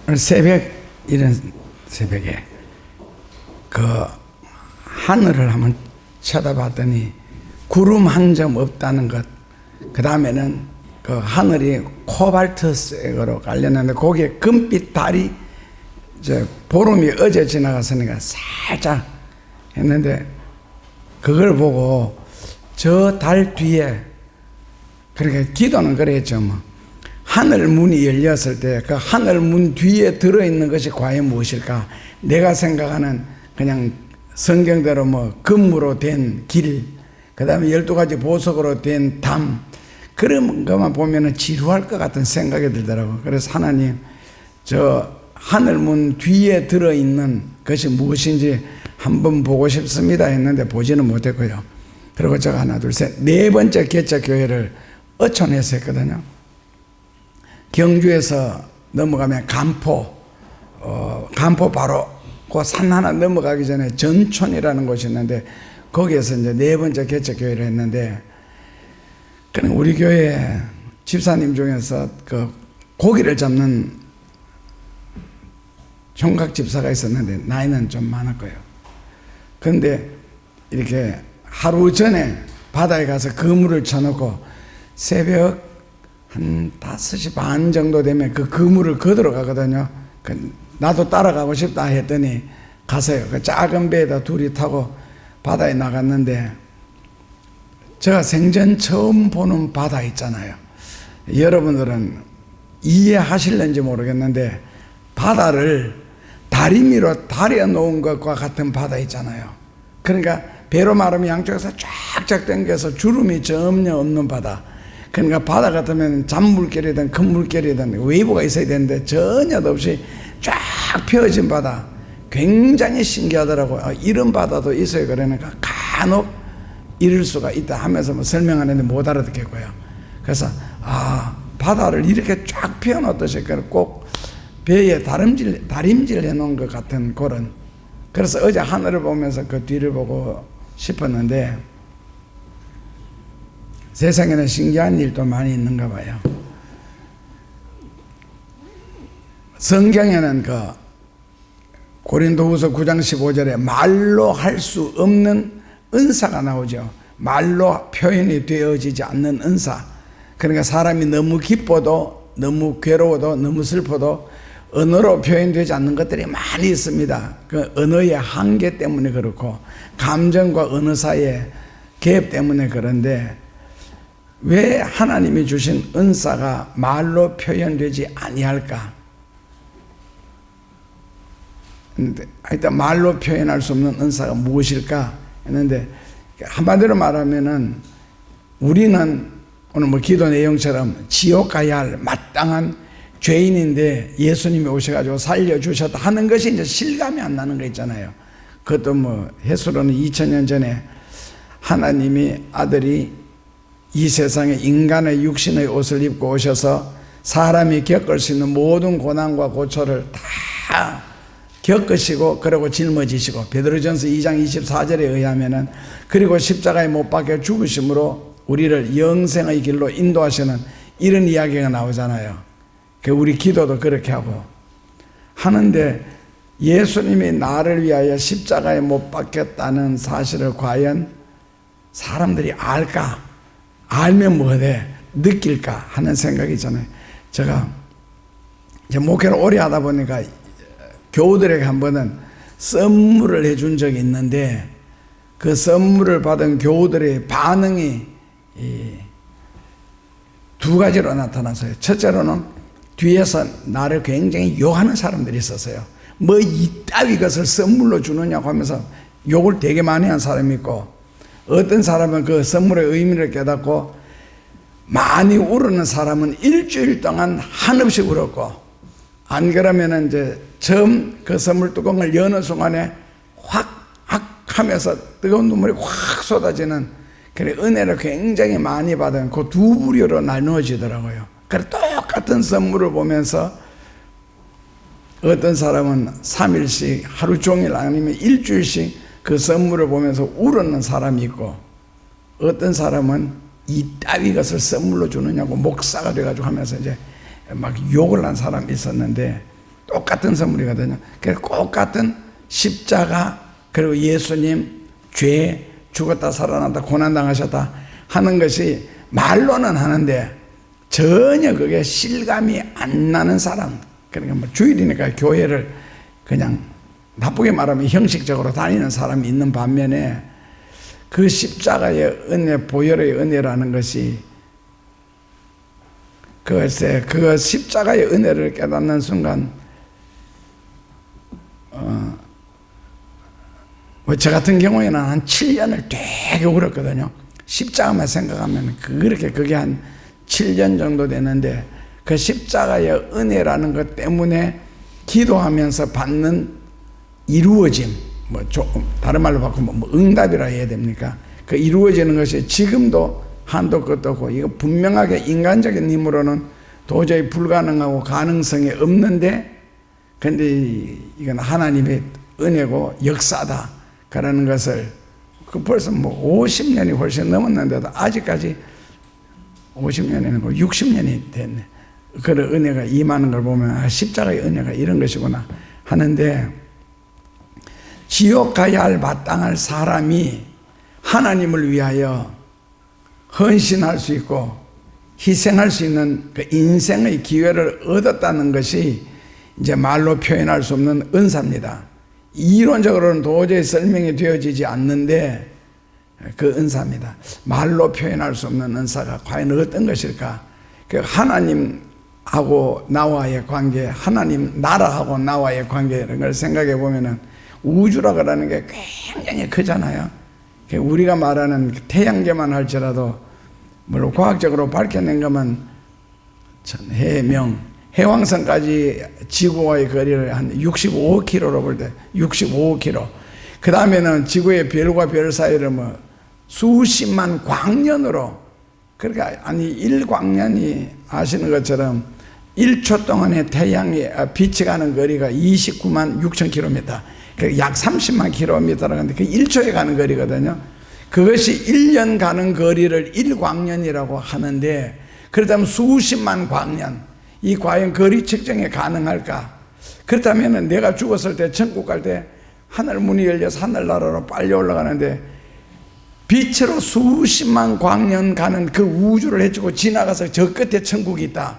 오늘 이런 새벽에 그 하늘을 한번 쳐다봤더니 구름 한 점 없다는 것, 그 다음에는 그 하늘이 코발트색으로 깔렸는데 거기에 금빛 달이 보름이 어제 지나갔으니까 살짝 했는데 그걸 보고 저 달 뒤에, 그러니까 기도는 그랬죠. 뭐 하늘 문이 열렸을 때 그 하늘 문 뒤에 들어있는 것이 과연 무엇일까? 내가 생각하는 그냥 성경대로 뭐 금으로 된 길, 그 다음에 12가지 보석으로 된 담, 그런 것만 보면은 지루할 것 같은 생각이 들더라고요. 그래서 하나님, 저 하늘 문 뒤에 들어있는 것이 무엇인지 한번 보고 싶습니다 했는데 보지는 못했고요. 그리고 제가 하나 둘 셋 네 번째 개척교회를 어촌에서 했거든요. 경주에서 넘어가면 간포 바로 그 산 하나 넘어가기 전에 전촌이라는 곳이 있는데 거기에서 이제 네 번째 개척교회를 했는데, 그냥 우리 교회 집사님 중에서 그 고기를 잡는 총각 집사가 있었는데 나이는 좀 많을 거예요. 그런데 이렇게 하루 전에 바다에 가서 그물을 쳐놓고 새벽 한 5시 반 정도 되면 그 그물을 걷으러 가거든요. 나도 따라가고 싶다 했더니 가세요. 그 작은 배에다 둘이 타고 바다에 나갔는데, 제가 생전 처음 보는 바다 있잖아요. 여러분들은 이해하실는지 모르겠는데 바다를 다리미로 다려놓은 것과 같은 바다 있잖아요. 그러니까 배로 말하면 양쪽에서 쫙쫙 당겨서 주름이 전혀 없는 바다. 그러니까 바다 같으면 잔물결이든 큰 물결이든 웨이브가 있어야 되는데 전혀 없이 쫙 펴진 바다. 굉장히 신기하더라고요. 이런 바다도 있어요. 그러니까 간혹 이럴 수가 있다 하면서 뭐 설명하는데 못 알아듣겠고요. 그래서 바다를 이렇게 쫙 펴놓듯이 꼭 배에 다림질 해놓은 것 같은 그런. 그래서 어제 하늘을 보면서 그 뒤를 보고 싶었는데 세상에는 신기한 일도 많이 있는가 봐요. 성경에는 그 고린도후서 9장 15절에 말로 할 수 없는 은사가 나오죠. 말로 표현이 되어지지 않는 은사. 그러니까 사람이 너무 기뻐도 너무 괴로워도 너무 슬퍼도 언어로 표현되지 않는 것들이 많이 있습니다. 그 언어의 한계 때문에 그렇고 감정과 언어 사이의 갭 때문에 그런데 왜 하나님이 주신 은사가 말로 표현되지 아니할까? 하여튼 말로 표현할 수 없는 은사가 무엇일까 했는데, 한마디로 말하면은 우리는 오늘 뭐 기도 내용처럼 지옥 가야 할 마땅한 죄인인데 예수님이 오셔가지고 살려주셨다 하는 것이 이제 실감이 안 나는 거 있잖아요. 그것도 뭐 해수로는 2000년 전에 하나님이 아들이 이 세상에 인간의 육신의 옷을 입고 오셔서 사람이 겪을 수 있는 모든 고난과 고초를 다 겪으시고 그리고 짊어지시고, 베드로전서 2장 24절에 의하면은 그리고 십자가에 못 박혀 죽으심으로 우리를 영생의 길로 인도하시는 이런 이야기가 나오잖아요. 우리 기도도 그렇게 하고 하는데, 예수님이 나를 위하여 십자가에 못 박혔다는 사실을 과연 사람들이 알까? 알면 뭐해? 느낄까? 하는 생각이 있잖아요. 제가 이제 목회를 오래 하다 보니까 교우들에게 한 번은 선물을 해준 적이 있는데 그 선물을 받은 교우들의 반응이 두 가지로 나타났어요. 첫째로는 뒤에서 나를 굉장히 욕하는 사람들이 있었어요. 뭐 이따위 것을 선물로 주느냐고 하면서 욕을 되게 많이 한 사람이 있고, 어떤 사람은 그 선물의 의미를 깨닫고 많이 우르는 사람은 일주일 동안 한없이 울었고, 안 그러면은 이제 처음 그 선물 뚜껑을 여는 순간에 확 하면서 뜨거운 눈물이 확 쏟아지는 그래 은혜를 굉장히 많이 받은 그 두 부류로 나누어지더라고요. 그래 똑같은 선물을 보면서 어떤 사람은 3일씩 하루 종일 아니면 일주일씩 그 선물을 보면서 울었는 사람이 있고, 어떤 사람은 이따위 것을 선물로 주느냐고 목사가 돼가지고 하면서 이제 막 욕을 한 사람이 있었는데, 똑같은 선물이거든요. 그래서 꼭 같은 십자가, 그리고 예수님 죄, 죽었다 살아났다 고난당하셨다 하는 것이 말로는 하는데 전혀 그게 실감이 안 나는 사람, 그러니까 뭐 주일이니까 교회를 그냥 나쁘게 말하면 형식적으로 다니는 사람이 있는 반면에 그 십자가의 은혜, 보혈의 은혜라는 것이 글쎄 그 십자가의 은혜를 깨닫는 순간 저 같은 경우에는 한 7년을 되게 울었거든요. 십자가만 생각하면 그게 한 7년 정도 되는데 그 십자가의 은혜라는 것 때문에 기도하면서 받는 이루어짐, 뭐 다른 말로 바꾸면 뭐 응답이라 해야 됩니까? 그 이루어지는 것이 지금도 한도 끝도 없고, 이거 분명하게 인간적인 힘으로는 도저히 불가능하고 가능성이 없는데, 근데 이건 하나님의 은혜고 역사다 그러는 것을 벌써 뭐 50년이 훨씬 넘었는데도 아직까지 50년이 아니고 60년이 됐네. 그런 은혜가 임하는 걸 보면 십자가의 은혜가 이런 것이구나 하는데, 지옥 가야 할 마땅할 사람이 하나님을 위하여 헌신할 수 있고 희생할 수 있는 그 인생의 기회를 얻었다는 것이 이제 말로 표현할 수 없는 은사입니다. 이론적으로는 도저히 설명이 되어지지 않는데 그 은사입니다. 말로 표현할 수 없는 은사가 과연 어떤 것일까? 그 하나님하고 나와의 관계, 하나님 나라하고 나와의 관계, 이런 걸 생각해 보면은 우주라고 하는 게 굉장히 크잖아요. 우리가 말하는 태양계만 할지라도 물론 과학적으로 밝혀낸 것만 해명, 해왕성까지 지구와의 거리를 한 65km로 볼 때 65km. 그 다음에는 지구의 별과 별 사이를 뭐 수십만 광년으로, 그러니까 아니 1광년이 아시는 것처럼 1초 동안에 태양이 빛이 가는 거리가 29만 6천 km, 약 30만 km라는데 그 1초에 가는 거리거든요. 그것이 1년 가는 거리를 1광년이라고 하는데, 그렇다면 수십만 광년, 이 과연 거리 측정이 가능할까? 그렇다면 내가 죽었을 때 천국 갈 때 하늘 문이 열려서 하늘나라로 빨리 올라가는데 빛으로 수십만 광년 가는 그 우주를 헤치고 지나가서 저 끝에 천국이 있다.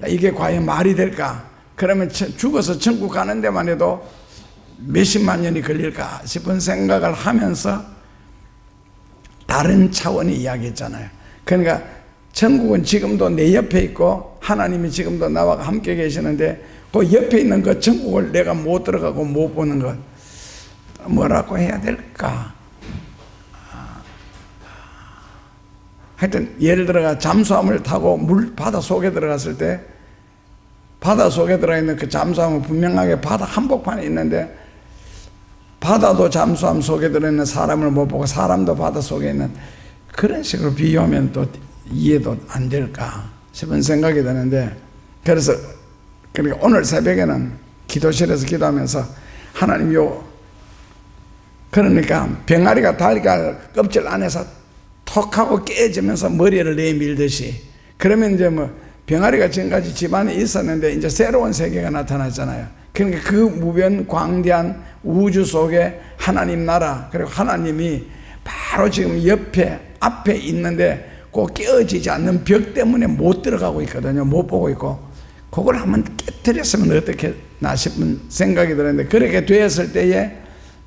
야, 이게 과연 말이 될까? 그러면 죽어서 천국 가는 데만 해도 몇십만 년이 걸릴까 싶은 생각을 하면서 다른 차원의 이야기했잖아요. 그러니까 천국은 지금도 내 옆에 있고 하나님이 지금도 나와 함께 계시는데 그 옆에 있는 그 천국을 내가 못 들어가고 못 보는 것, 뭐라고 해야 될까? 하여튼 예를 들어가 잠수함을 타고 바다 속에 들어갔을 때 바다 속에 들어있는 그 잠수함은 분명하게 바다 한복판에 있는데 바다도 잠수함 속에 들어있는 사람을 못 보고 사람도 바다 속에 있는, 그런 식으로 비유하면 또 이해도 안 될까 싶은 생각이 드는데, 그래서 그러니까 오늘 새벽에는 기도실에서 기도하면서 하나님요, 그러니까 병아리가 달걀 껍질 안에서 톡 하고 깨지면서 머리를 내밀듯이, 그러면 이제 뭐 병아리가 지금까지 집안에 있었는데 이제 새로운 세계가 나타났잖아요. 그러니까 그 무변 광대한 우주 속에 하나님 나라, 그리고 하나님이 바로 지금 옆에 앞에 있는데 그 깨어지지 않는 벽 때문에 못 들어가고 있거든요. 못 보고 있고, 그걸 한번 깨뜨렸으면 어떻겠나 싶은 생각이 들었는데, 그렇게 되었을 때에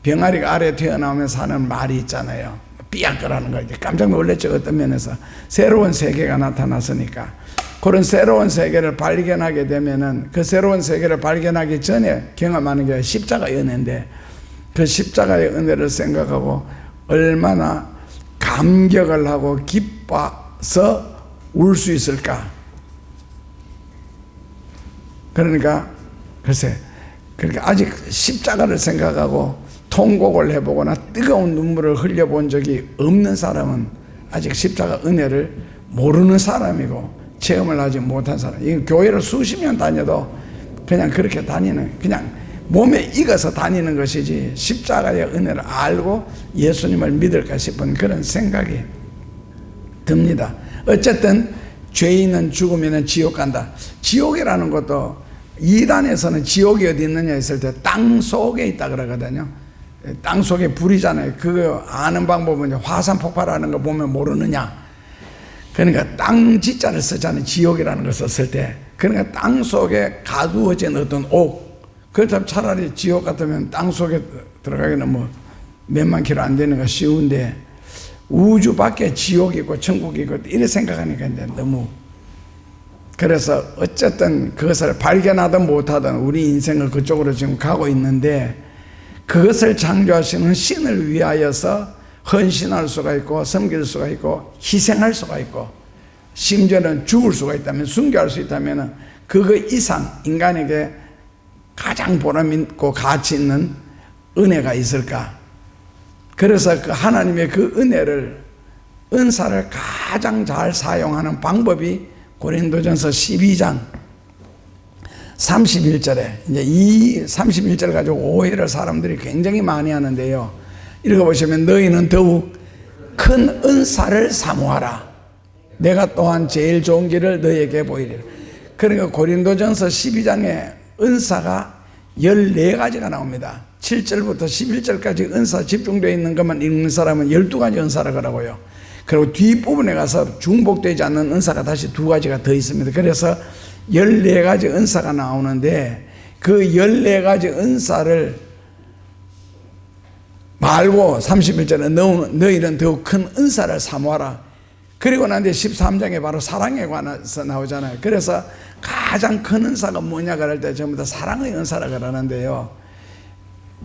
병아리가 아래 튀어나오면서 하는 말이 있잖아요. 삐약거라는 거. 깜짝 놀랐죠. 어떤 면에서 새로운 세계가 나타났으니까. 그런 새로운 세계를 발견하게 되면은 그 새로운 세계를 발견하기 전에 경험하는 게 십자가의 은혜인데, 그 십자가의 은혜를 생각하고 얼마나 감격을 하고 기뻐서 울 수 있을까? 그러니까 글쎄, 그러니까 아직 십자가를 생각하고 통곡을 해보거나 뜨거운 눈물을 흘려본 적이 없는 사람은 아직 십자가 은혜를 모르는 사람이고 체험을 하지 못한 사람. 이 교회를 수십 년 다녀도 그냥 그렇게 다니는, 그냥 몸에 익어서 다니는 것이지 십자가의 은혜를 알고 예수님을 믿을까 싶은 그런 생각이 듭니다. 어쨌든 죄인은 죽으면 지옥 간다. 지옥이라는 것도 이단에서는 지옥이 어디 있느냐 했을 때 땅 속에 있다 그러거든요. 땅 속에 불이잖아요. 그거 아는 방법은 화산 폭발하는 거 보면 모르느냐. 그러니까 땅 지자를 쓰잖아요. 지옥이라는 걸 썼을 때. 그러니까 땅 속에 가두어진 어떤 옥. 그렇다면 차라리 지옥 같으면 땅 속에 들어가기는 뭐 몇만 킬로 안 되는 거 쉬운데, 우주 밖에 지옥이 있고 천국이 있고 이래 생각하니까 이제 너무, 그래서 어쨌든 그것을 발견하든 못하든 우리 인생을 그쪽으로 지금 가고 있는데, 그것을 창조하시는 신을 위하여서 헌신할 수가 있고 섬길 수가 있고 희생할 수가 있고 심지어는 죽을 수가 있다면, 순교할 수 있다면 그거 이상 인간에게 가장 보람 있고 가치 있는 은혜가 있을까? 그래서 그 하나님의 그 은혜를, 은사를 가장 잘 사용하는 방법이 고린도전서 12장 31절에, 이제 이 31절 가지고 오해를 사람들이 굉장히 많이 하는데요. 읽어보시면, 너희는 더욱 큰 은사를 사모하라. 내가 또한 제일 좋은 길을 너희에게 보이리라. 그러니까 고린도전서 12장에 은사가 14가지가 나옵니다. 7절부터 11절까지 은사 집중되어 있는 것만 읽는 사람은 12가지 은사라고 하고요. 그리고 뒷부분에 가서 중복되지 않는 은사가 다시 2가지가 더 있습니다. 그래서 14가지 은사가 나오는데, 그 14가지 은사를 말고 31절에 너희는 더욱 큰 은사를 사모하라. 그리고 난 뒤에 13장에 바로 사랑에 관해서 나오잖아요. 그래서 가장 큰 은사가 뭐냐 그럴 때 전부 다 사랑의 은사라 그러는데요.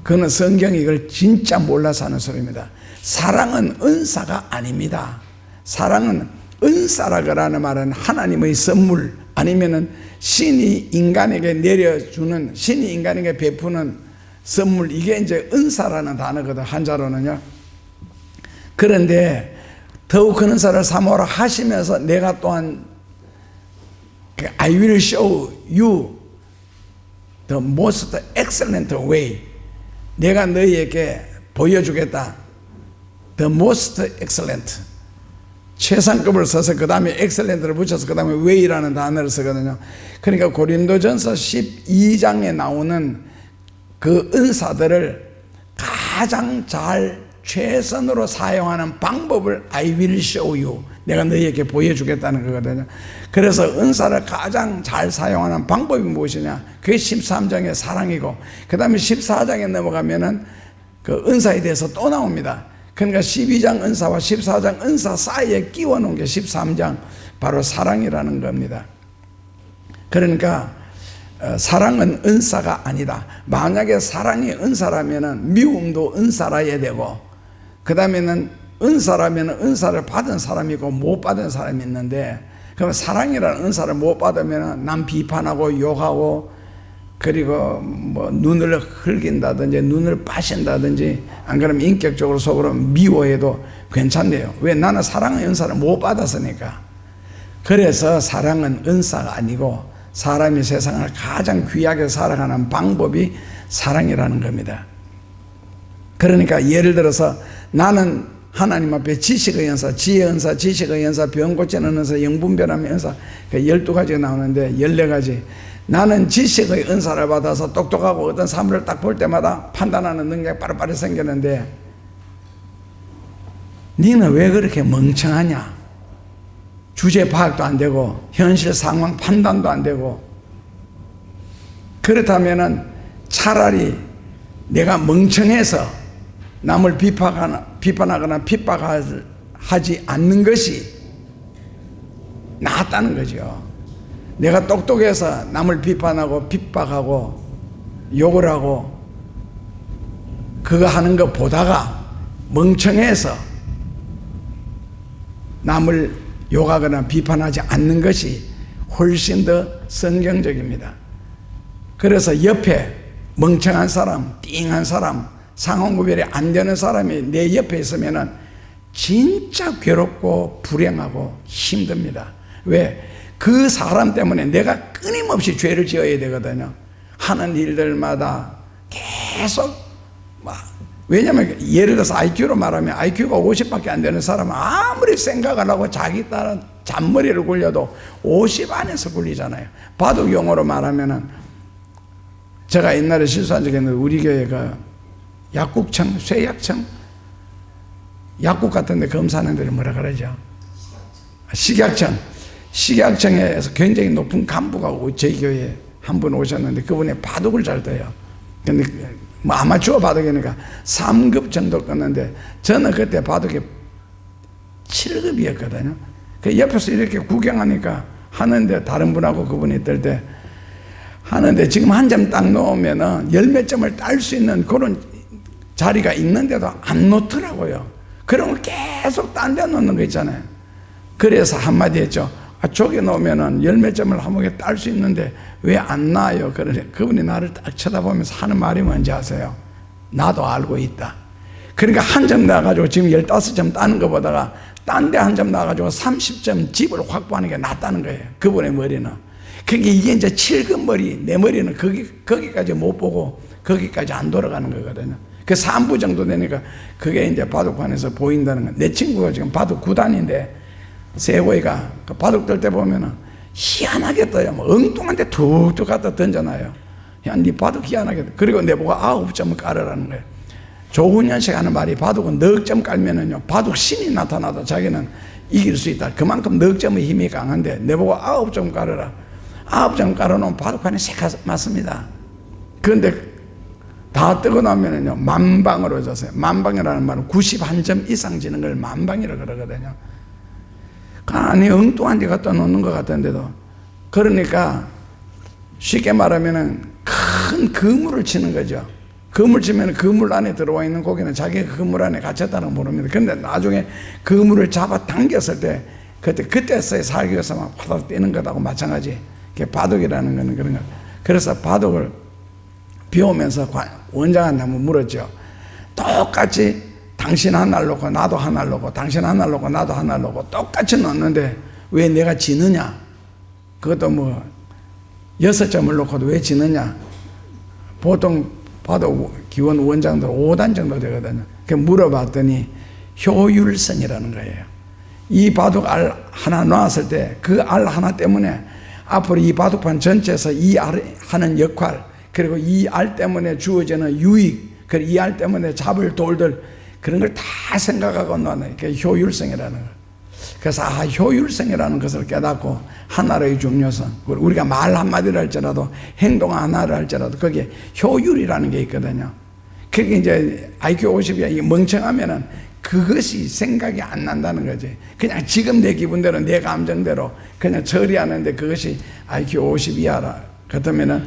그는 성경이 이걸 진짜 몰라서 하는 소리입니다. 사랑은 은사가 아닙니다. 사랑은 은사라는 말은 하나님의 선물, 아니면은 신이 인간에게 내려주는, 신이 인간에게 베푸는 선물, 이게 이제 은사라는 단어거든, 한자로는요. 그런데 더욱 큰 은사를 사모하라 하시면서 내가 또한 I will show you the most excellent way, 내가 너희에게 보여주겠다. The most excellent, 최상급을 써서 그 다음에 excellent를 붙여서 그 다음에 way라는 단어를 쓰거든요. 그러니까 고린도전서 12장에 나오는 그 은사들을 가장 잘 최선으로 사용하는 방법을 I will show you, 내가 너희에게 보여주겠다는 거거든요. 그래서 은사를 가장 잘 사용하는 방법이 무엇이냐, 그게 13장의 사랑이고, 그 다음에 14장에 넘어가면은 그 은사에 대해서 또 나옵니다. 그러니까 12장 은사와 14장 은사 사이에 끼워 놓은 게 13장, 바로 사랑이라는 겁니다. 그러니까 사랑은 은사가 아니다. 만약에 사랑이 은사라면은 미움도 은사라야 되고, 그 다음에는 은사라면 은사를 받은 사람이고 못 받은 사람이 있는데, 그럼 사랑이라는 은사를 못 받으면 남 비판하고 욕하고, 그리고 뭐 눈을 흘긴다든지 눈을 빠신다든지, 안 그러면 인격적으로 속으로 미워해도 괜찮네요. 왜? 나는 사랑의 은사를 못 받았으니까. 그래서 사랑은 은사가 아니고 사람이 세상을 가장 귀하게 살아가는 방법이 사랑이라는 겁니다. 그러니까 예를 들어서 나는 하나님 앞에 지식의 은사, 지혜의 은사, 지식의 은사, 병 고치는 은사, 영분별함의 은사, 12가지가 나오는데 14가지. 나는 지식의 은사를 받아서 똑똑하고 어떤 사물을 딱 볼 때마다 판단하는 능력이 빠르빠르 생기는데, 니는 왜 그렇게 멍청하냐? 주제 파악도 안 되고 현실 상황 판단도 안 되고. 그렇다면은 차라리 내가 멍청해서 남을 비판하거나 핍박하지 않는 것이 낫다는 거죠. 내가 똑똑해서 남을 비판하고 핍박하고 욕을 하고 그거 하는 거 보다가 멍청해서 남을 욕하거나 비판하지 않는 것이 훨씬 더 성경적입니다. 그래서 옆에 멍청한 사람, 띵한 사람, 상황 구별이 안 되는 사람이 내 옆에 있으면은 진짜 괴롭고 불행하고 힘듭니다. 왜? 그 사람 때문에 내가 끊임없이 죄를 지어야 되거든요. 하는 일들마다 계속 왜냐면 예를 들어서 IQ로 말하면 IQ가 50밖에 안 되는 사람은 아무리 생각을 하고 자기 따른 잔머리를 굴려도 50 안에서 굴리잖아요. 바둑 용어로 말하면은 제가 옛날에 실수한 적이 있는데 우리 교회가 약국청, 쇠약청, 약국 같은 데 검사하는 데를 뭐라 그러죠? 식약청. 식약청에서 굉장히 높은 간부가 저희 교회에 한 분 오셨는데 그분이 바둑을 잘 둬요. 근데 뭐 아마추어 바둑이니까 3급 정도 껐는데 저는 그때 바둑이 7급이었거든요. 그 옆에서 이렇게 구경하니까 하는데 다른 분하고 그분이 뜰 때 하는데 지금 한 점 딱 놓으면은 열 몇 점을 딸 수 있는 그런 자리가 있는데도 안 놓더라고요. 그런 걸 계속 딴 데 놓는 거 있잖아요. 그래서 한마디 했죠. 저기 놓으면은 열 몇 점을 한 번에 딸 수 있는데 왜 안 나요? 그러니 그분이 나를 딱 쳐다보면서 하는 말이 뭔지 아세요? 나도 알고 있다. 그러니까 한 점 나가지고 지금 15점 따는 것보다가 딴 데 한 점 나가지고 30점 집을 확보하는 게 낫다는 거예요. 그분의 머리는. 그게 이게 이제 7급 머리, 내 머리는 거기까지 못 보고 거기까지 안 돌아가는 거거든요. 그 3부 정도 되니까 그게 이제 바둑판에서 보인다는 거. 내 친구가 지금 바둑 9단인데 세고이가 그 바둑 뜰 때 보면은 희한하게 떠요. 뭐 엉뚱한데 툭툭 갖다 던져놔요. 야, 네 바둑 희한하게 떠. 그리고 내보고 9점을 깔으라는 거예요. 조훈현씨가 하는 말이 바둑은 넉 점 깔면은요, 바둑 신이 나타나도 자기는 이길 수 있다. 그만큼 넉 점의 힘이 강한데 내보고 9점 깔으라. 9점 깔아놓으면 바둑판이 새까 맞습니다. 그런데 다 뜨고 나면은요, 만방으로 졌어요. 만방이라는 말은 91점 이상 지는 걸 만방이라고 그러거든요. 안에 엉뚱한 데 갖다 놓는 것 같은데도. 그러니까 쉽게 말하면은 큰 그물을 치는 거죠. 그물 치면 그물 안에 들어와 있는 고기는 자기가 그물 안에 갇혔다는 걸 모릅니다. 근데 나중에 그물을 잡아 당겼을 때 그때서야 살기 위해서 막 바닥 뛰는 것하고 마찬가지. 그게 바둑이라는 거는 그런 거. 그래서 바둑을 비오면서 원장한테 한번 물었죠. 똑같이 당신 하나를 놓고 나도 하나를 놓고 당신 하나를 놓고 나도 하나를 놓고 똑같이 놓는데 왜 내가 지느냐? 그것도 뭐 6점을 놓고도 왜 지느냐? 보통 바둑 기원 원장들 5단 정도 되거든요. 그 물어봤더니 효율성이라는 거예요. 이 바둑 알 하나 놓았을 때 그 알 하나 때문에 앞으로 이 바둑판 전체에서 이 알 하는 역할, 그리고 이 알 때문에 주어지는 유익, 그리고 이 알 때문에 잡을 돌들, 그런 걸 다 생각하고 놓는 게 효율성이라는 거예요. 그래서 효율성이라는 것을 깨닫고 하나의 중요성, 우리가 말 한마디를 할지라도 행동 하나를 할지라도 거기에 효율이라는 게 있거든요. 그게 이제 IQ 50이 멍청하면은 그것이 생각이 안 난다는 거지. 그냥 지금 내 기분대로 내 감정대로 그냥 처리하는데 그것이 IQ 50 이하라 그렇다면은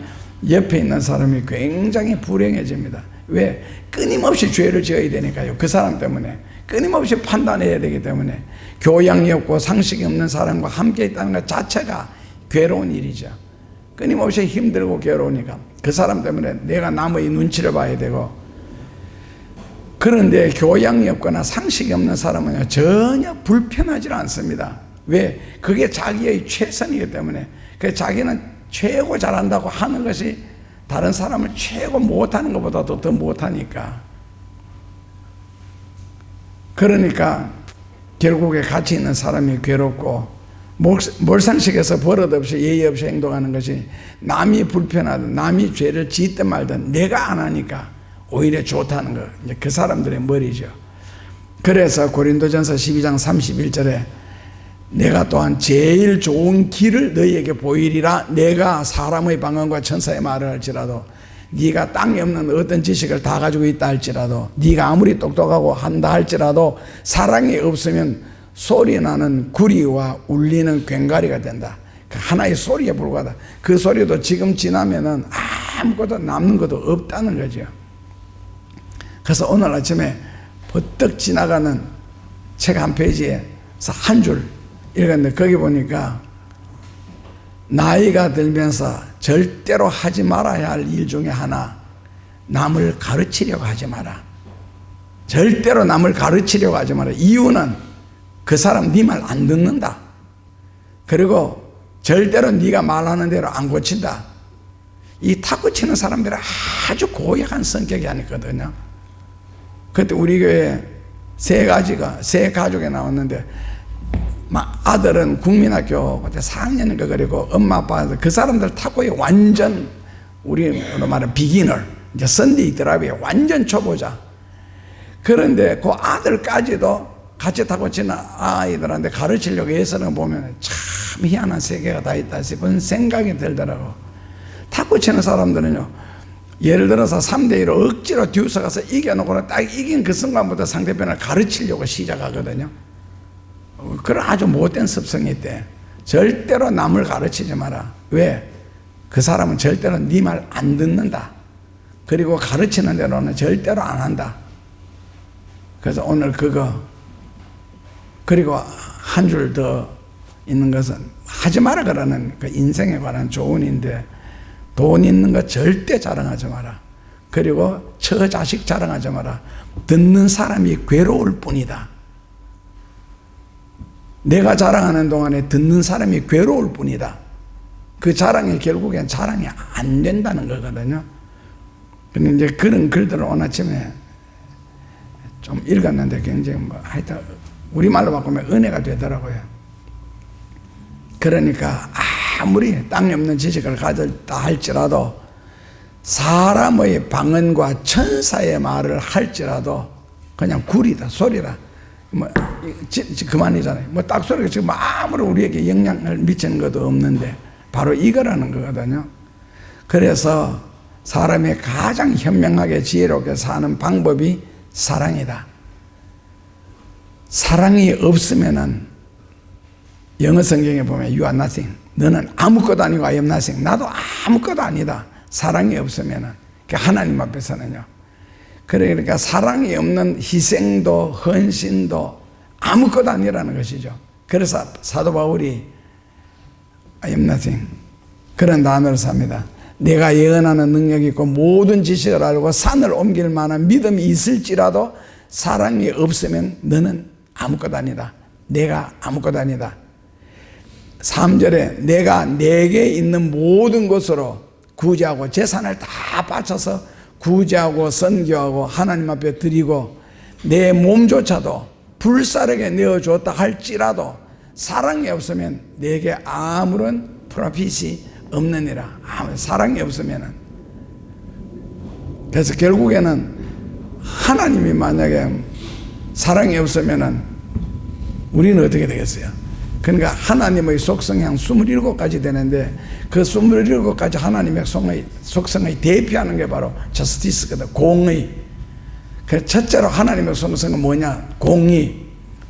옆에 있는 사람이 굉장히 불행해집니다. 왜? 끊임없이 죄를 지어야 되니까요. 그 사람 때문에 끊임없이 판단해야 되기 때문에 교양이 없고 상식이 없는 사람과 함께 있다는 것 자체가 괴로운 일이죠. 끊임없이 힘들고 괴로우니까 그 사람 때문에 내가 남의 눈치를 봐야 되고. 그런데 교양이 없거나 상식이 없는 사람은 전혀 불편하지 않습니다. 왜? 그게 자기의 최선이기 때문에. 그 자기는 최고 잘한다고 하는 것이 다른 사람을 최고 못하는 것보다도 더 못하니까. 그러니까 결국에 가치 있는 사람이 괴롭고 몰상식에서 버릇없이 예의 없이 행동하는 것이 남이 불편하든 남이 죄를 짓든 말든 내가 안 하니까 오히려 좋다는 거. 이제 그 사람들의 머리죠. 그래서 고린도전서 12장 31절에 내가 또한 제일 좋은 길을 너희에게 보이리라. 내가 사람의 방언과 천사의 말을 할지라도 네가 땅에 없는 어떤 지식을 다 가지고 있다 할지라도 네가 아무리 똑똑하고 한다 할지라도 사랑이 없으면 소리나는 구리와 울리는 꽹과리가 된다. 그 하나의 소리에 불과하다. 그 소리도 지금 지나면은 아무것도 남는 것도 없다는 거죠. 그래서 오늘 아침에 버뜩 지나가는 책 한 페이지에서 한 줄 읽었는데 거기 보니까 나이가 들면서 절대로 하지 말아야 할 일 중에 하나, 남을 가르치려고 하지 마라. 절대로 남을 가르치려고 하지 마라. 이유는 그 사람 네 말 안 듣는다. 그리고 절대로 네가 말하는 대로 안 고친다. 이 탁구 치는 사람들은 아주 고약한 성격이 아니거든요. 그때 우리 교회 세 가족이 나왔는데 아들은 국민학교 그때 4학년인가 그리고 엄마 아빠 그 사람들 탁구에 완전 우리로 말하면 비기너, 이제 선데이 드라이브에 완전 초보자. 그런데 그 아들까지도 같이 타고 지는 아이들한테 가르치려고 애쓰는 거 보면 참 희한한 세계가 다 있다 싶은 생각이 들더라고. 탁구 치는 사람들은요, 예를 들어서 3대1로 억지로 뒤에서 가서 이겨놓고는 딱 이긴 그 순간부터 상대편을 가르치려고 시작하거든요. 그런 아주 못된 습성이 있대. 절대로 남을 가르치지 마라. 왜? 그 사람은 절대로 네 말 안 듣는다. 그리고 가르치는 대로는 절대로 안 한다. 그래서 오늘 그거, 그리고 한 줄 더 있는 것은 하지 마라 그러는 그 인생에 관한 조언인데, 돈 있는 거 절대 자랑하지 마라. 그리고 처자식 자랑하지 마라. 듣는 사람이 괴로울 뿐이다. 내가 자랑하는 동안에 듣는 사람이 괴로울 뿐이다. 그 자랑이 결국엔 자랑이 안 된다는 거거든요. 근데 이제 그런 글들을 오늘 아침에 좀 읽었는데 굉장히 하여튼 우리말로 바꾸면 은혜가 되더라고요. 그러니까 아무리 땅에 없는 지식을 가졌다 할지라도 사람의 방언과 천사의 말을 할지라도 그냥 구리다, 소리다. 그만이잖아요. 딱 소리가 지금 아무런 우리에게 영향을 미치는 것도 없는데 바로 이거라는 거거든요. 그래서 사람이 가장 현명하게 지혜롭게 사는 방법이 사랑이다. 사랑이 없으면은 영어 성경에 보면 you are nothing. 너는 아무것도 아니고 I am nothing. 나도 아무것도 아니다. 사랑이 없으면은. 하나님 앞에서는요. 그러니까 사랑이 없는 희생도 헌신도 아무것도 아니라는 것이죠. 그래서 사도 바울이 I am nothing. 그런 단어를 삽니다. 내가 예언하는 능력이 있고 모든 지식을 알고 산을 옮길 만한 믿음이 있을지라도 사랑이 없으면 너는 아무것도 아니다. 내가 아무것도 아니다. 3절에 내가 내게 있는 모든 것으로 구제하고 재산을 다 바쳐서 구제하고 선교하고 하나님 앞에 드리고 내 몸조차도 불사르게 내어줬다 할지라도 사랑이 없으면 내게 아무런 프로핏이 없느니라. 사랑이 없으면은. 그래서 결국에는 하나님이 만약에 사랑이 없으면은 우리는 어떻게 되겠어요? 그러니까 하나님의 속성이 한 27가지 되는데 그 27가지 하나님의 속성의 대표하는 게 바로 저스티스거든. 공의. 그 첫째로 하나님의 속성은 뭐냐? 공의.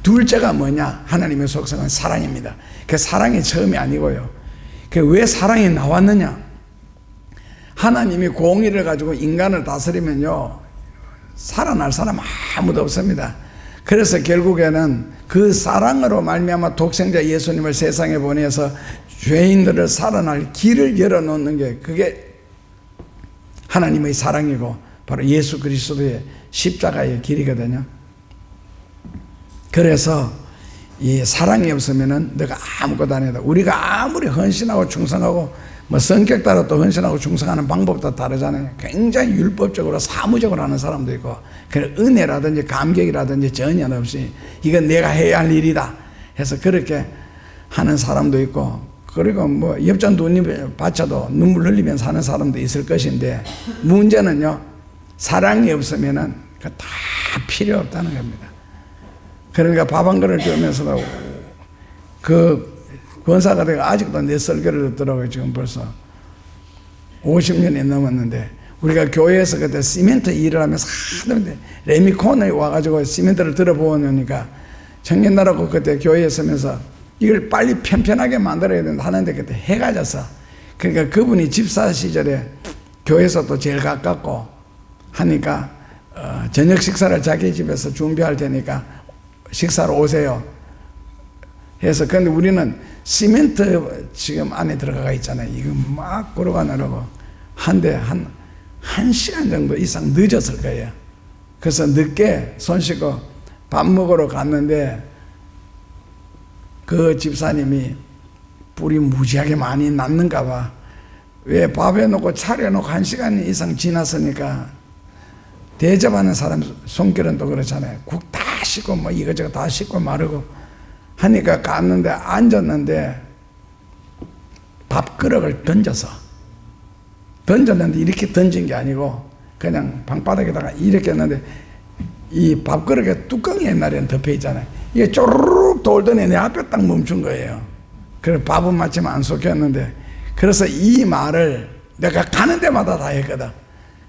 둘째가 뭐냐? 하나님의 속성은 사랑입니다. 그 사랑이 처음이 아니고요. 그 왜 사랑이 나왔느냐? 하나님이 공의를 가지고 인간을 다스리면요, 살아날 사람 아무도 없습니다. 그래서 결국에는 그 사랑으로 말미암아 독생자 예수님을 세상에 보내서 죄인들을 살아날 길을 열어놓는 게 그게 하나님의 사랑이고 바로 예수 그리스도의 십자가의 길이거든요. 그래서 이 사랑이 없으면은 너가 아무것도 아니다. 우리가 아무리 헌신하고 충성하고 뭐 성격 따라 또 헌신하고 충성하는 방법도 다르잖아요. 굉장히 율법적으로 사무적으로 하는 사람도 있고, 그 은혜라든지 감격이라든지 전혀 없이 이건 내가 해야 할 일이다 해서 그렇게 하는 사람도 있고, 그리고 뭐 엽전 두 입 바쳐도 눈물 흘리면서 하는 사람도 있을 것인데, 문제는요, 사랑이 없으면은 그 다 필요 없다는 겁니다. 그러니까 밥 한 그릇 주면서도 그 권사가 내가 아직도 내 설교를 듣더라고요. 지금 벌써 50년이 넘었는데, 우리가 교회에서 그때 시멘트 일을 하면서 하는데 레미콘에 와가지고 시멘트를 들어보니까 청년나라고 그때 교회에 서면서 이걸 빨리 편편하게 만들어야 된다 하는데 그때 해가 졌어. 그러니까 그분이 집사 시절에 교회에서 또 제일 가깝고 하니까 저녁 식사를 자기 집에서 준비할 테니까 식사로 오세요 해서. 근데 우리는 시멘트 지금 안에 들어가 있잖아요. 이거 막 걸어가느라고 한데 한 시간 정도 이상 늦었을 거예요. 그래서 늦게 손 씻고 밥 먹으러 갔는데 그 집사님이 불이 무지하게 많이 났는가 봐. 왜 밥에 놓고 차려놓고 1시간 이상 지났으니까 대접하는 사람 손길은 또 그렇잖아요. 국 다 씻고 뭐 이거저거 다 씻고 마르고 하니까 갔는데 앉았는데 밥그릇을 던져서 던졌는데 이렇게 던진 게 아니고 그냥 방바닥에다가 이렇게 했는데 이 밥그릇에 뚜껑이 옛날에는 덮여 있잖아요. 이게 쪼르륵 돌더니 내 앞에 딱 멈춘 거예요. 그래 밥은 마침 안 쏟겼는데, 그래서 이 말을 내가 가는 데마다 다 했거든.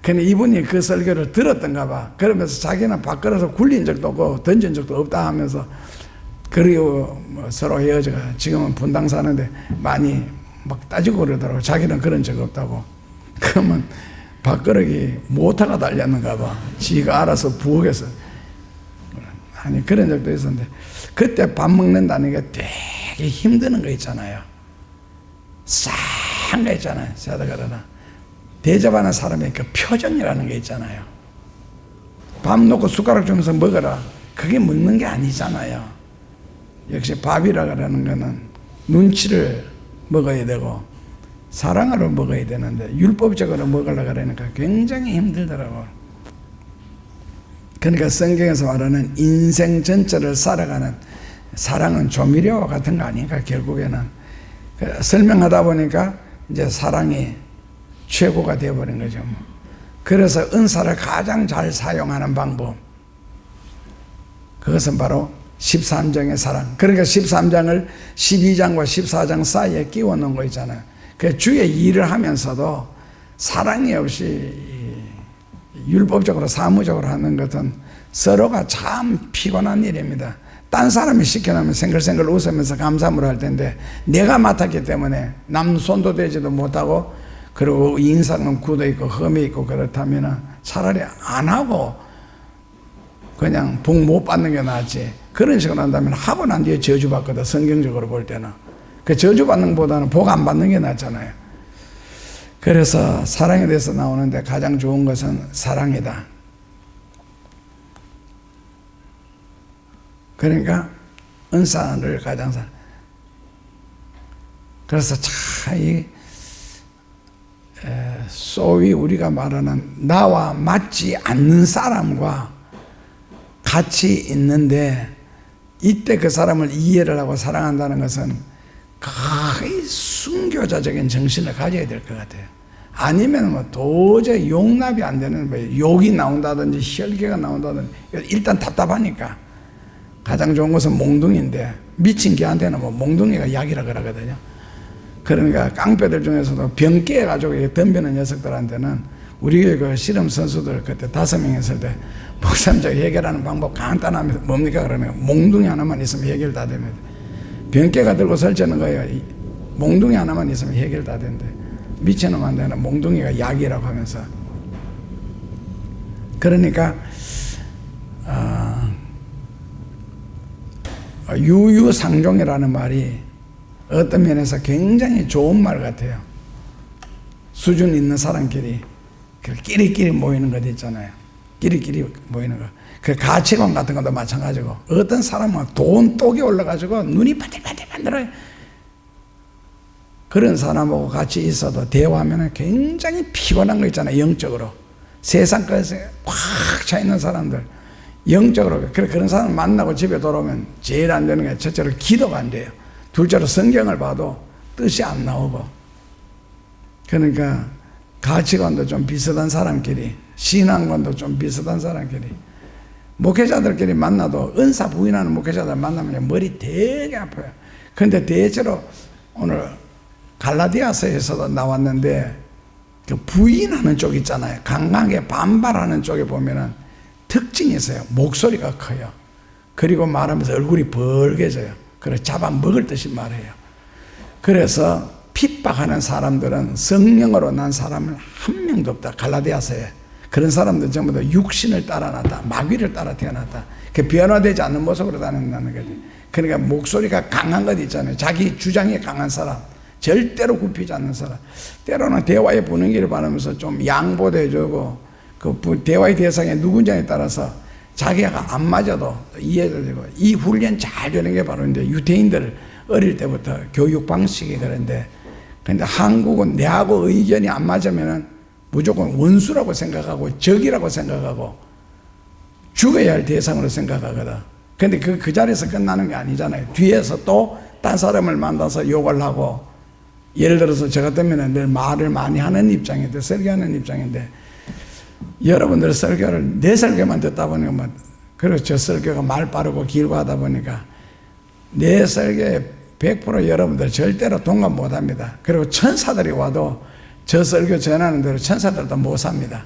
근데 이분이 그 설교를 들었던가 봐. 그러면서 자기는 밥그릇을 굴린 적도 없고 던진 적도 없다 하면서, 그리고 뭐 서로 헤어져가 지금은 분당 사는데 많이 막 따지고 그러더라고. 자기는 그런 적 없다고. 그러면 밥그릇이 모터가 달렸는가 봐. 지가 알아서 부엌에서. 아니 그런 적도 있었는데, 그때 밥 먹는다는 게 되게 힘드는 거 있잖아요. 싼 거 있잖아요. 사다가다나 대접하는 사람의 그 표정이라는 게 있잖아요. 밥 놓고 숟가락 주면서 먹어라, 그게 먹는 게 아니잖아요. 역시 밥이라 그러는 거는 눈치를 먹어야 되고 사랑으로 먹어야 되는데, 율법적으로 먹으려고 그러니까 굉장히 힘들더라고. 그러니까 성경에서 말하는 인생 전체를 살아가는 사랑은 조미료와 같은 거 아닌가. 결국에는 설명하다 보니까 이제 사랑이 최고가 되어버린 거죠. 그래서 은사를 가장 잘 사용하는 방법, 그것은 바로 13장의 사랑. 그러니까 13장을 12장과 14장 사이에 끼워 넣은 거 있잖아요. 그 주의 일을 하면서도 사랑이 없이 율법적으로 사무적으로 하는 것은 서로가 참 피곤한 일입니다. 딴 사람이 시켜놓으면 생글생글 웃으면서 감사를 할 텐데, 내가 맡았기 때문에 남 손도 대지도 못하고, 그리고 인상은 굳어있고 험해 있고 그렇다면 차라리 안 하고 그냥 복 못 받는 게 낫지. 그런 식으로 한다면 하고 난 뒤에 저주받거든. 성경적으로 볼 때는 그 저주받는 것보다는 복 안 받는 게 낫잖아요. 그래서 사랑에 대해서 나오는데 가장 좋은 것은 사랑이다. 그러니까 은사를 가장 그래서 참 소위 우리가 말하는 나와 맞지 않는 사람과 같이 있는데, 이때 그 사람을 이해를 하고 사랑한다는 것은 거의 순교자적인 정신을 가져야 될 것 같아요. 아니면 뭐 도저히 용납이 안 되는, 뭐 욕이 나온다든지 혈기가 나온다든지, 일단 답답하니까. 가장 좋은 것은 몽둥이인데, 미친 개한테는 뭐 몽둥이가 약이라 그러거든요. 그러니까 깡패들 중에서도 병 깨가지고 덤비는 녀석들한테는, 우리 교회 그 씨름 선수들 그때 5명 있을 때 목사님적 해결하는 방법 간단합니다. 뭡니까? 그러면 몽둥이 하나만 있으면 해결 다 됩니다. 병깨가 들고 설치는 거예요. 몽둥이 하나만 있으면 해결 다 된대. 미친놈한테는 몽둥이가 약이라고 하면서. 그러니까 유유상종이라는 말이 어떤 면에서 굉장히 좋은 말 같아요. 수준 있는 사람끼리 끼리끼리 모이는 것 있잖아요. 끼리끼리 모이는 거. 그 가치관 같은 것도 마찬가지고, 어떤 사람은 돈 똑이 올라가지고 눈이 반들반들반들어요. 그런 사람하고 같이 있어도 대화하면 굉장히 피곤한 거 있잖아요. 영적으로 세상 것에 꽉 차 있는 사람들, 영적으로 그런 사람 만나고 집에 돌아오면 제일 안 되는 게, 첫째로 기도가 안 돼요. 둘째로 성경을 봐도 뜻이 안 나오고. 그러니까 가치관도 좀 비슷한 사람끼리, 신앙관도 좀 비슷한 사람끼리, 목회자들끼리 만나도 은사 부인하는 목회자들 만나면 머리 되게 아파요. 그런데 대체로 오늘 갈라디아서에서도 나왔는데, 그 부인하는 쪽 있잖아요. 강하게 반발하는 쪽에 보면은 특징이 있어요. 목소리가 커요. 그리고 말하면서 얼굴이 벌게져요. 그래서 잡아먹을 듯이 말해요. 그래서 핍박하는 사람들은 성령으로 난 사람은 한 명도 없다. 갈라디아서에 그런 사람들 전부 다 육신을 따라 났다. 마귀를 따라 태어났다. 그 변화되지 않는 모습으로 다닌다는 거지. 그러니까 목소리가 강한 것 있잖아요. 자기 주장이 강한 사람, 절대로 굽히지 않는 사람. 때로는 대화의 분위기를 바라면서 좀 양보도 해주고, 그 대화의 대상에 누군지에 따라서 자기가 안 맞아도 이해도 되고. 이 훈련 잘 되는 게 바로 이제 유대인들 어릴 때부터 교육 방식이 그런데, 근데 한국은 내하고 의견이 안 맞으면은 무조건 원수라고 생각하고 적이라고 생각하고 죽어야 할 대상으로 생각하거든. 근데 그 자리에서 끝나는 게 아니잖아요. 뒤에서 또 딴 사람을 만나서 욕을 하고 예를 들어서 저 같으면 늘 말을 많이 하는 입장인데, 설교하는 입장인데, 여러분들 설교를 내 설교만 듣다 보니까 그리고 저 설교가 말 빠르고 길고 하다 보니까 내 설교에 100% 여러분들 절대로 동감 못 합니다. 그리고 천사들이 와도 저 설교 전하는 대로 천사들도 못 삽니다.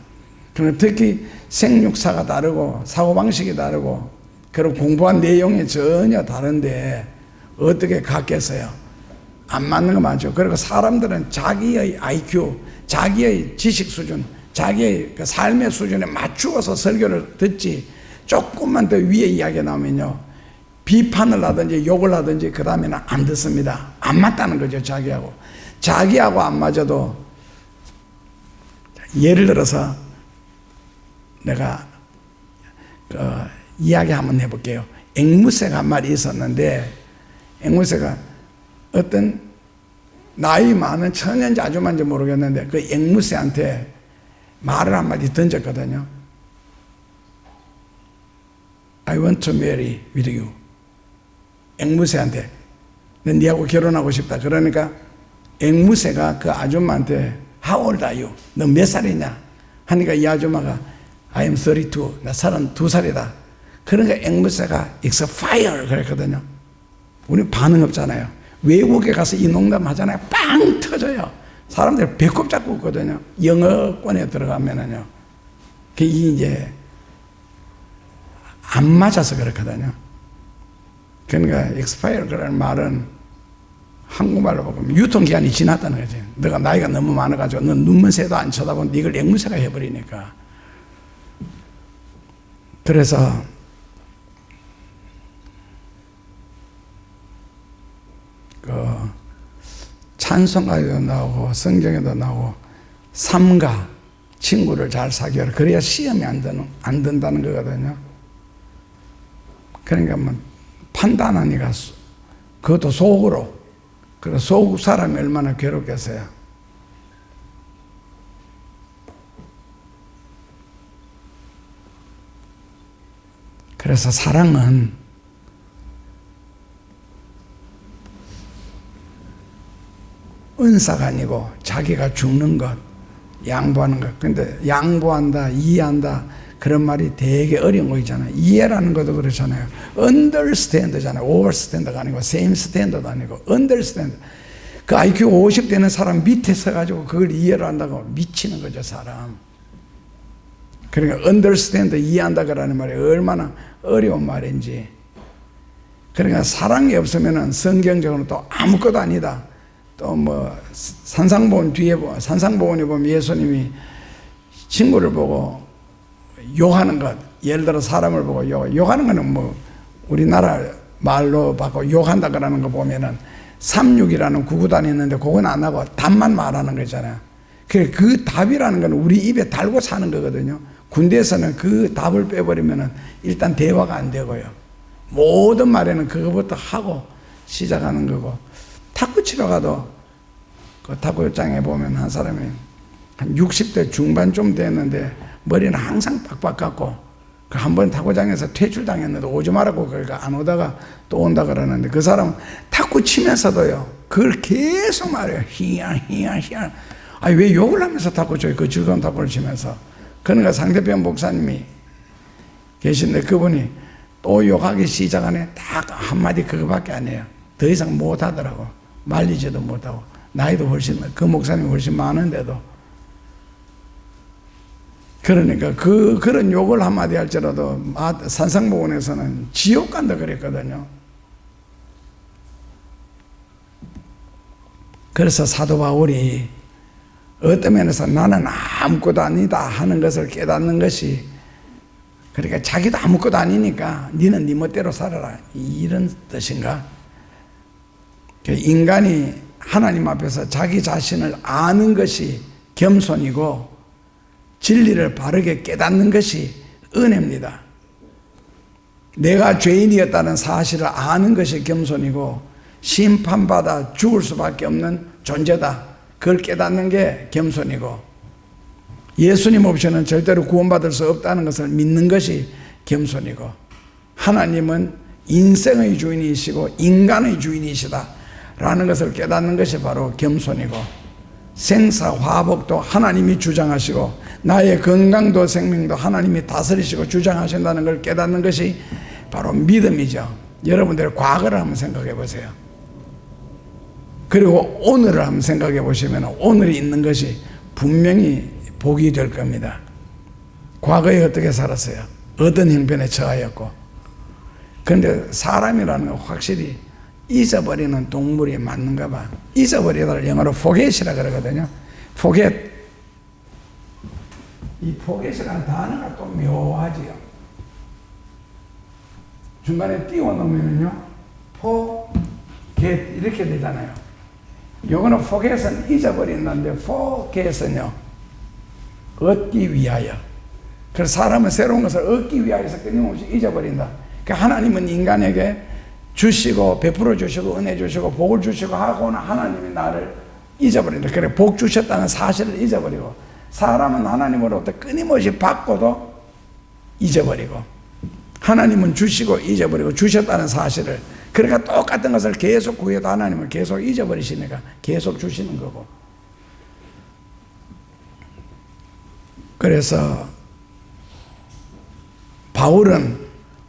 그리고 특히 생육사가 다르고 사고방식이 다르고 그리고 공부한 내용이 전혀 다른데 어떻게 같겠어요? 안 맞는 거 맞죠. 그리고 사람들은 자기의 IQ, 자기의 지식 수준, 자기의 그 삶의 수준에 맞추어서 설교를 듣지, 조금만 더 위에 이야기 나오면요, 비판을 하든지 욕을 하든지 그 다음에는 안 듣습니다. 안 맞다는 거죠. 자기하고 안 맞아도. 예를 들어서 내가 이야기 한번 해볼게요. 앵무새가 한 마리 있었는데, 앵무새가 어떤 나이 많은 처녀인지 아주머니인지 모르겠는데 그 앵무새한테 말을 한마디 던졌거든요. I want to marry with you. 앵무새한테 난 네하고 결혼하고 싶다. 그러니까 앵무새가 그 아줌마한테 How old are you? 너 몇 살이냐? 하니까 이 아줌마가 I am 32. 나 32살이다. 그러니까 앵무새가 It's a fire 그랬거든요. 우리 반응 없잖아요. 외국에 가서 이 농담 하잖아요. 빵 터져요. 사람들 배꼽 잡고 있거든요. 영어권에 들어가면은요. 그게 이제 안 맞아서 그렇거든요. 그러니까 expire 그라는 말은 한국말로 보면 유통기한이 지났다는 거지. 너가 나이가 너무 많아가지고 너 눈먼 새도 안 쳐다보는데 이걸 앵무새가 해버리니까. 그래서 찬송가에도 나오고 성경에도 나오고 삼가 친구를 잘 사귀어라. 그래야 시험이 안 든다는 거거든요. 그러니까 뭐 판단하니까 그것도 속으로. 그래서 속 사람이 얼마나 괴롭겠어요. 그래서 사랑은 은사가 아니고 자기가 죽는 것, 양보하는 것. 근데 양보한다, 이해한다 그런 말이 되게 어려운 거 있잖아요. 이해라는 것도 그렇잖아요. understand잖아요. overstand가 아니고 same stand도 아니고 understand. 그 IQ 50 되는 사람 밑에 서가지고 그걸 이해를 한다고 미치는 거죠, 사람. 그러니까 understand, 이해한다 그라는 말이 얼마나 어려운 말인지. 그러니까 사랑이 없으면은 성경적으로 또 아무것도 아니다. 또 뭐 산상보원 뒤에 산상보원에 보면 예수님이 친구를 보고 욕하는 것, 예를 들어 사람을 보고 욕하는 거는 뭐 우리나라 말로 바꿔 욕한다 그러는 거 보면은 36이라는 구구단이 있는데 그건 안 하고 답만 말하는 거잖아요. 그 답이라는 건 우리 입에 달고 사는 거거든요. 군대에서는 그 답을 빼버리면은 일단 대화가 안 되고요. 모든 말에는 그거부터 하고 시작하는 거고. 탁구 치러 가도 그 탁구장에 보면 한 사람이 한 60대 중반 좀 됐는데 머리는 항상 빡빡 깎고 그 한 번 탁구장에서 퇴출당했는데 오지 말라고 그러니까 안 오다가 또 온다 그러는데 그 사람 탁구 치면서도요 그걸 계속 말해요. 히야. 아니 왜 욕을 하면서 탁구 쳐요? 그 즐거운 탁구를 치면서. 그러니까 상대편 목사님이 계신데 그분이 또 욕하기 시작하네. 딱 한마디 그거밖에 안 해요. 더 이상 못 하더라고. 말리지도 못하고. 나이도 훨씬, 그 목사님이 훨씬 많은데도. 그러니까 그런 욕을 한마디 할지라도 산상보원에서는 지옥 간다 그랬거든요. 그래서 사도 바울이 어떤 면에서 나는 아무것도 아니다 하는 것을 깨닫는 것이, 그러니까 자기도 아무것도 아니니까 니는 니 멋대로 살아라 이런 뜻인가? 인간이 하나님 앞에서 자기 자신을 아는 것이 겸손이고 진리를 바르게 깨닫는 것이 은혜입니다. 내가 죄인이었다는 사실을 아는 것이 겸손이고 심판받아 죽을 수밖에 없는 존재다. 그걸 깨닫는 게 겸손이고 예수님 없이는 절대로 구원받을 수 없다는 것을 믿는 것이 겸손이고 하나님은 인생의 주인이시고 인간의 주인이시다 라는 것을 깨닫는 것이 바로 겸손이고, 생사화복도 하나님이 주장하시고 나의 건강도 생명도 하나님이 다스리시고 주장하신다는 걸 깨닫는 것이 바로 믿음이죠. 여러분들의 과거를 한번 생각해 보세요. 그리고 오늘을 한번 생각해 보시면 오늘이 있는 것이 분명히 복이 될 겁니다. 과거에 어떻게 살았어요? 어떤 형편에 처하였고. 그런데 사람이라는 건 확실히 잊어버리는 동물이 맞는가 봐. 잊어버리다를 영어로 forget이라 그러거든요. forget. 이 forget이라는 단어가 또 묘하지요. 중간에 띄워놓으면요, forget 이렇게 되잖아요. 요거는 forget은 잊어버린다는데 forget은요, 얻기 위하여. 그래서 사람은 새로운 것을 얻기 위하여서 끊임없이 잊어버린다. 그러니까 하나님은 인간에게 주시고 베풀어 주시고 은혜 주시고 복을 주시고 하고는 하나님이 나를 잊어버린다. 그래, 복 주셨다는 사실을 잊어버리고, 사람은 하나님으로부터 끊임없이 받고도 잊어버리고, 하나님은 주시고 잊어버리고 주셨다는 사실을, 그러니까 똑같은 것을 계속 구해도 하나님은 계속 잊어버리시니까 계속 주시는 거고. 그래서 바울은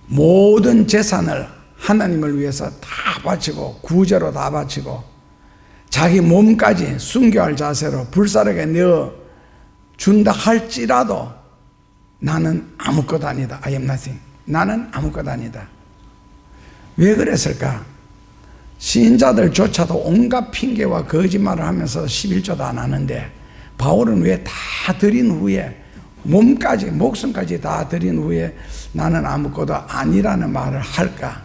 모든 재산을 하나님을 위해서 다 바치고 구제로 다 바치고 자기 몸까지 순교할 자세로 불사르게 내어 준다 할지라도 나는 아무것도 아니다. I am nothing. 나는 아무것도 아니다. 왜 그랬을까? 신자들조차도 온갖 핑계와 거짓말을 하면서 11조도 안 하는데 바울은 왜 다 드린 후에, 몸까지 목숨까지 다 드린 후에 나는 아무것도 아니라는 말을 할까?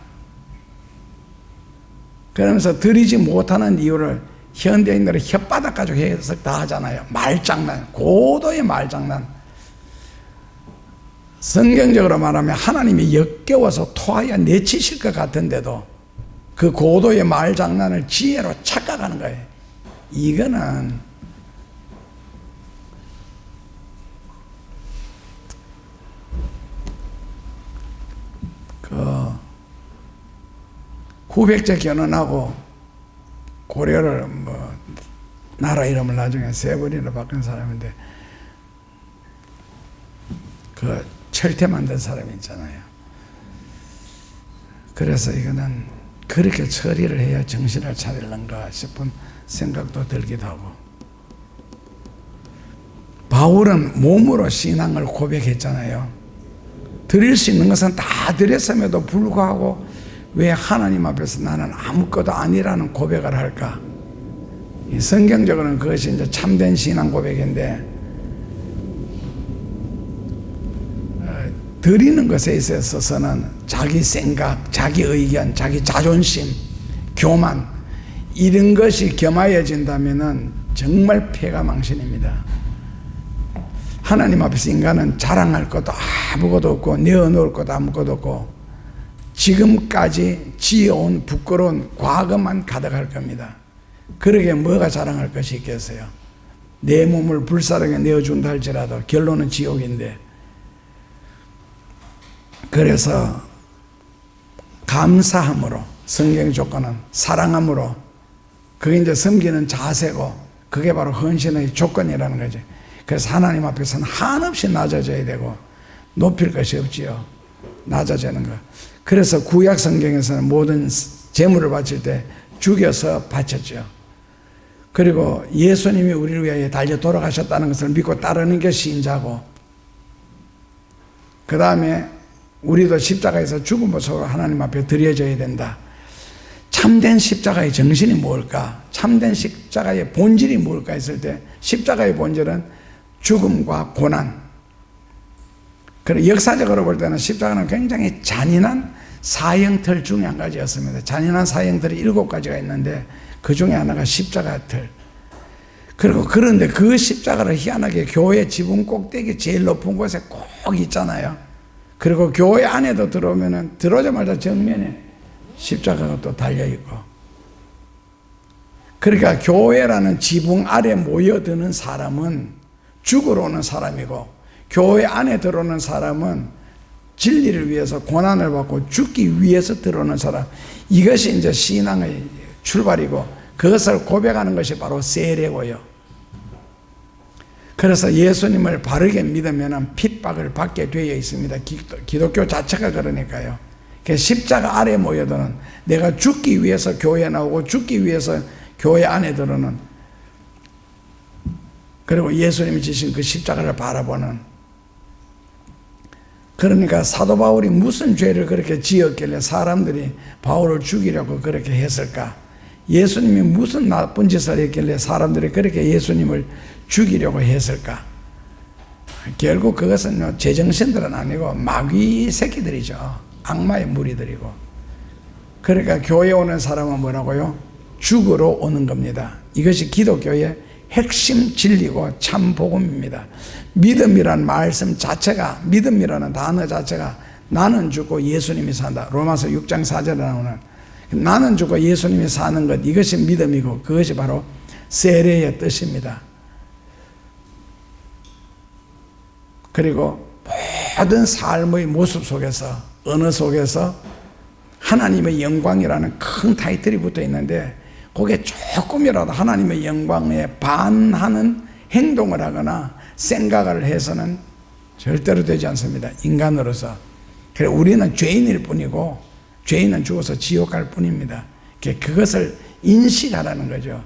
그러면서 드리지 못하는 이유를 현대인들은 혓바닥 가지고 해석 다 하잖아요. 말장난, 고도의 말장난. 성경적으로 말하면 하나님이 역겨워서 토하여 내치실 것 같은데도 그 고도의 말장난을 지혜로 착각하는 거예요. 이거는 후백제 견훤하고 고려를 나라 이름을 나중에 세 번이나 바꾼 사람인데 그 철퇴 만든 사람이 있잖아요. 그래서 이거는 그렇게 처리를 해야 정신을 차리는가 싶은 생각도 들기도 하고, 바울은 몸으로 신앙을 고백했잖아요. 드릴 수 있는 것은 다 드렸음에도 불구하고 왜 하나님 앞에서 나는 아무것도 아니라는 고백을 할까? 성경적으로는 그것이 이제 참된 신앙 고백인데, 드리는 것에 있어서는 자기 생각, 자기 의견, 자기 자존심, 교만, 이런 것이 겸하여진다면 정말 폐가 망신입니다. 하나님 앞에서 인간은 자랑할 것도 아무것도 없고 내어놓을 것도 아무것도 없고 지금까지 지어온 부끄러운 과거만 가득할 겁니다. 그러게 뭐가 자랑할 것이 있겠어요? 내 몸을 불사르게 내어준다 할지라도 결론은 지옥인데. 그래서 감사함으로, 성경 조건은 사랑함으로, 그게 이제 섬기는 자세고 그게 바로 헌신의 조건이라는 거지. 그래서 하나님 앞에서는 한없이 낮아져야 되고 높일 것이 없지요. 낮아지는 거. 그래서 구약 성경에서는 모든 제물을 바칠 때 죽여서 바쳤죠. 그리고 예수님이 우리를 위하여 달려 돌아가셨다는 것을 믿고 따르는 게 신자고, 그 다음에 우리도 십자가에서 죽은 모습으로 하나님 앞에 드려져야 된다. 참된 십자가의 정신이 뭘까? 참된 십자가의 본질이 뭘까 했을 때 십자가의 본질은 죽음과 고난. 그리고 역사적으로 볼 때는 십자가는 굉장히 잔인한 사형틀 중에 한 가지였습니다. 잔인한 사형틀이 7가지가 있는데 그 중에 하나가 십자가 틀. 그리고 그런데 그 십자가를 희한하게 교회 지붕 꼭대기 제일 높은 곳에 꼭 있잖아요. 그리고 교회 안에도 들어오면은 들어오자마자 정면에 십자가가 또 달려있고. 그러니까 교회라는 지붕 아래 모여드는 사람은 죽으러 오는 사람이고, 교회 안에 들어오는 사람은 진리를 위해서 고난을 받고 죽기 위해서 들어오는 사람. 이것이 이제 신앙의 출발이고 그것을 고백하는 것이 바로 세례고요. 그래서 예수님을 바르게 믿으면 핍박을 받게 되어 있습니다. 기독교 자체가 그러니까요. 십자가 아래 모여드는, 내가 죽기 위해서 교회에 나오고 죽기 위해서 교회 안에 들어는, 그리고 예수님이 지신 그 십자가를 바라보는. 그러니까 사도 바울이 무슨 죄를 그렇게 지었길래 사람들이 바울을 죽이려고 그렇게 했을까? 예수님이 무슨 나쁜 짓을 했길래 사람들이 그렇게 예수님을 죽이려고 했을까? 결국 그것은 제정신들은 아니고 마귀 새끼들이죠. 악마의 무리들이고. 그러니까 교회에 오는 사람은 뭐라고요? 죽으러 오는 겁니다. 이것이 기독교의 핵심 진리고 참 복음입니다. 믿음이란 말씀 자체가, 믿음이라는 단어 자체가 나는 죽고 예수님이 산다. 로마서 6장 4절에 나오는 나는 죽고 예수님이 사는 것, 이것이 믿음이고 그것이 바로 세례의 뜻입니다. 그리고 모든 삶의 모습 속에서, 언어 속에서 하나님의 영광이라는 큰 타이틀이 붙어 있는데, 거기에 조금이라도 하나님의 영광에 반하는 행동을 하거나 생각을 해서는 절대로 되지 않습니다. 인간으로서. 그래, 우리는 죄인일 뿐이고 죄인은 죽어서 지옥 갈 뿐입니다. 그것을 인식하라는 거죠.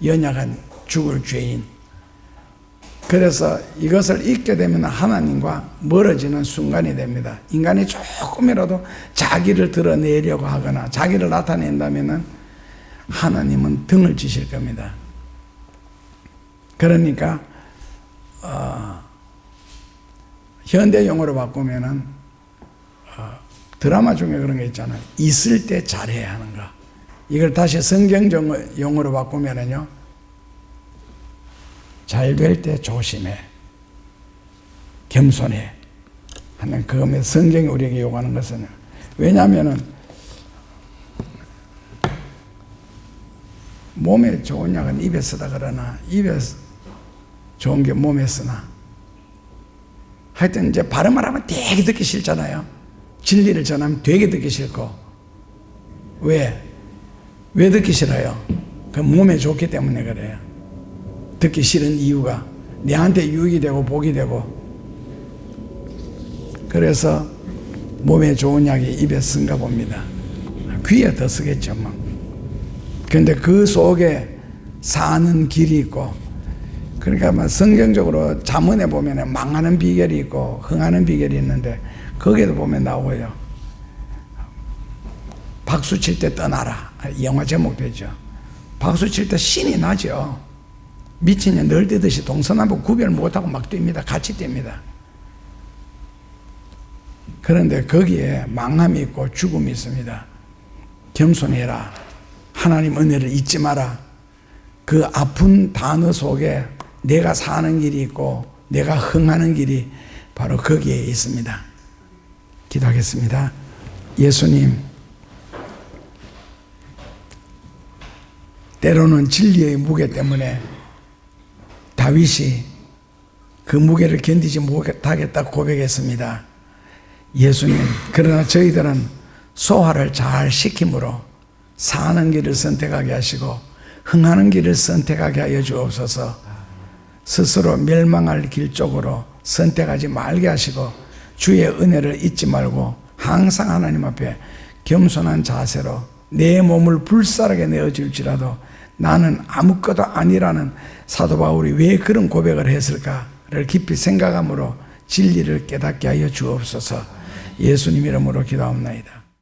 연약한 죽을 죄인. 그래서 이것을 잊게 되면 하나님과 멀어지는 순간이 됩니다. 인간이 조금이라도 자기를 드러내려고 하거나 자기를 나타낸다면 하나님은 등을 지실 겁니다. 그러니까 현대 용어로 바꾸면은 드라마 중에 그런 게 있잖아요. 있을 때 잘해야 하는 거. 이걸 다시 성경 용어로 바꾸면은요, 잘 될 때 조심해, 겸손해 하는 그겁니다. 성경이 우리에게 요구하는 것은. 왜냐하면은 몸에 좋은 약은 입에 쓰다 그러나 입에 좋은 게 몸에 쓰나. 하여튼 이제 발음을 하면 되게 듣기 싫잖아요. 진리를 전하면 되게 듣기 싫고. 왜 듣기 싫어요? 그 몸에 좋기 때문에 그래요. 듣기 싫은 이유가 내한테 유익이 되고 복이 되고. 그래서 몸에 좋은 약이 입에 쓴가 봅니다. 귀에 더 쓰겠죠 뭐. 그런데 그 속에 사는 길이 있고, 그러니까 성경적으로 잠언에 보면 망하는 비결이 있고 흥하는 비결이 있는데, 거기에도 보면 나오고요. 박수 칠 때 떠나라. 영화 제목 되죠. 박수 칠 때 신이 나죠. 미친년 늘 뛰듯이 동서남북 구별 못하고 막 뜁니다. 같이 뜁니다. 그런데 거기에 망함이 있고 죽음이 있습니다. 겸손해라. 하나님 은혜를 잊지 마라. 그 아픈 단어 속에 내가 사는 길이 있고 내가 흥하는 길이 바로 거기에 있습니다. 기도하겠습니다. 예수님, 때로는 진리의 무게 때문에 다윗이 그 무게를 견디지 못하겠다 고백했습니다. 예수님, 그러나 저희들은 소화를 잘 시킴으로 사는 길을 선택하게 하시고 흥하는 길을 선택하게 하여 주옵소서. 스스로 멸망할 길 쪽으로 선택하지 말게 하시고 주의 은혜를 잊지 말고 항상 하나님 앞에 겸손한 자세로 내 몸을 불사르게 내어줄지라도 나는 아무것도 아니라는 사도 바울이 왜 그런 고백을 했을까를 깊이 생각함으로 진리를 깨닫게 하여 주옵소서. 예수님 이름으로 기도합니다.